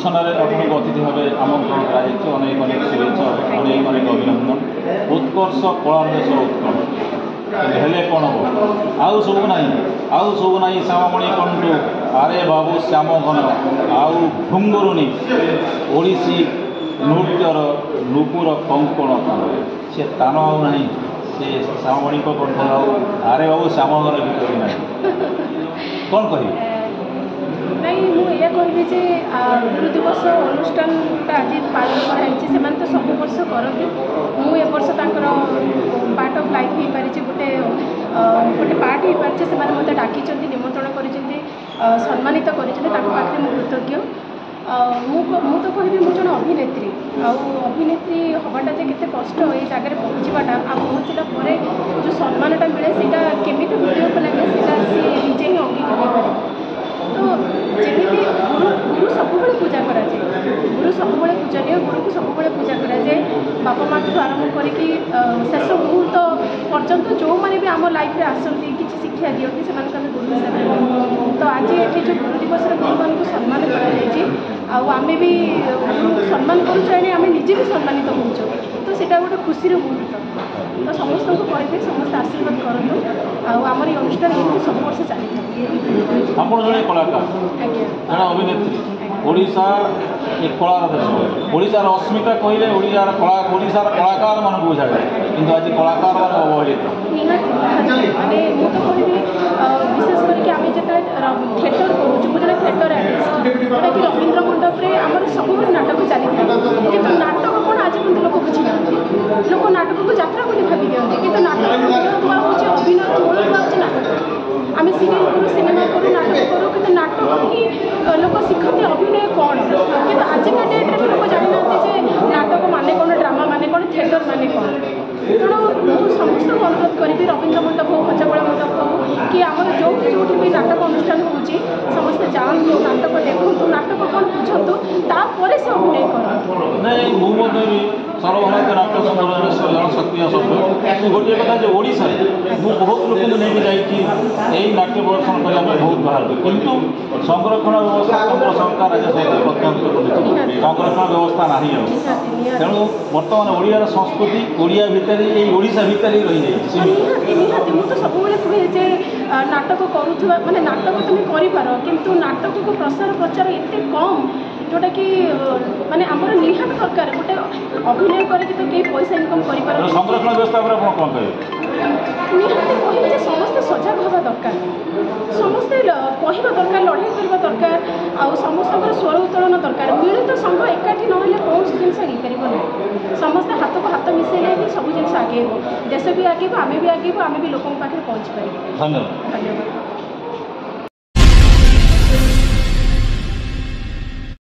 मूर्छनारे आपको अतिथि भाव आमंत्रण कर अनेक अनेक शुभेच्छा अनेक अनेक अभिनंदन उत्कर्ष कलादेश उत्कल हेले कौन हम आउ सब ना श्याममणि कंटू आरे बाबू श्याम घन आउ भुंगुरुनी ओडिशी नृत्यर नुपुर कंकण से तान आना से श्याममणि कंठ आरे बाबू श्याम घन गीत ना कौन कह नहीं मुझे कहबी जे गुरु दिवस अनुष्ठानटा आज पालन कराई तो सब वर्ष करती मुझे वर्ष पार्ट ऑफ लाइफ हो पारी गोटे गोटे पार्ट हो पारे से मत डाकी निमंत्रण कर सम्मानित कर कृतज्ञ मु तो कहबी मु जन अभिनेत्री अभिनेत्री हवाटा जे केते कष्ट ये जगह पहुँचाटा आ पहुँचला जो सम्मानटा मिले से केमी वीडियो को लगे सी निजे ही अंगीकार पारे तो जमी गुरु सब पूजा कराए गुरु सब पूजनीय गुरु को सब पूजा कराए बापा माँ ठूँ आरंभ करके शेष मुहूर्त पर्यंत जो मैंने भी आम लाइफ में आसती किसी शिक्षा दिखती से गुरु हिसाब तो आज ये जो गुरु दिवस गुरु मान को सम्मान करें भी गुरु सम्मान करें निजे भी सम्मानित हो तो सीटा गोटे खुशी मुहूर्त तो समस्त को कहे समस्त आशीर्वाद करूँ आमर ये अनुष्ठान ये सब वर्ष चली आप जड़े कलाकार जड़े अभिनेत्री ओडिशा एक कलार देश ओडिशार अस्मिता कहले ओडिशार कलाकार मान बुझाए कि आज कलाकार मान अवहेलित माने मुझे तो कहबी विशेष करके आम जो थिएटर करूँ मुझे थिएटर आर्टिस्ट जोटा कि रवींद्र मंडप में आम सब नाटक चली था नाटक कौन आज भी लोक बुझीना लोक नाटक को यात्रा बोली भावी दिखते कि नाटक हूँ अभिनय हूँ नाटक आम सीरियल करूँ सिनेमा करूँ नाटक करूँ कि नाटक ही लोक शिखती अभिनय कौन कि आजिका डेट्रे लोक जाना नाटक माने कौन ड्रामा माने कौन थिएटर माने कौन तेणु मुझे समस्त को अनुरोध करी रवींद्र मंडप हो खचाबड़ा मंडप हो कि आम जो भी नाटक अनुष्ठान हो समस्ते जातु नाटक देखु नाटक कौन बुझतु तापर से अभिनय कर सर्वभारतीय नाट्य संघ जनशक्ति सभ्य गोटे कथा जो ओडिशा मुझे बहुत लोक नहीं जाइए नाट्य प्रदर्शन करने बहुत बाहर किंतु संरक्षण व्यवस्था केंद्र सरकार राज्य सरकार प्रत्याख्यान संरक्षण व्यवस्था ना तेणु बर्तमान ओडियार संस्कृति ओडिया भितर ओडिशा भितर ही रही जाए मुझे सब कहे नाटक करुवा माने नाटक तुम कर किंतु नाटक को प्रसार प्रचार एत कम जोटा कि माने आमर निहात दरकार गोटे अभिनय करके तो कई पैसा इनकम कर संरक्षण व्यवस्था कौन कहे निहाती कहे समस्ते सजग हवा दरकार समस्ते कहवा दरकार लड़ाई करवा दरकार आ समस्त स्वर उत्तोलन दरकार मिलित संघ एकाठी ना कौन जिन हो ना समस्ते हाथ को हाथ मिसेले ही सब जिन आगे देश भी आगे आम भी आगे आम भी लोक पाखे पहुँची पारे धन्यवाद। धन्यवाद।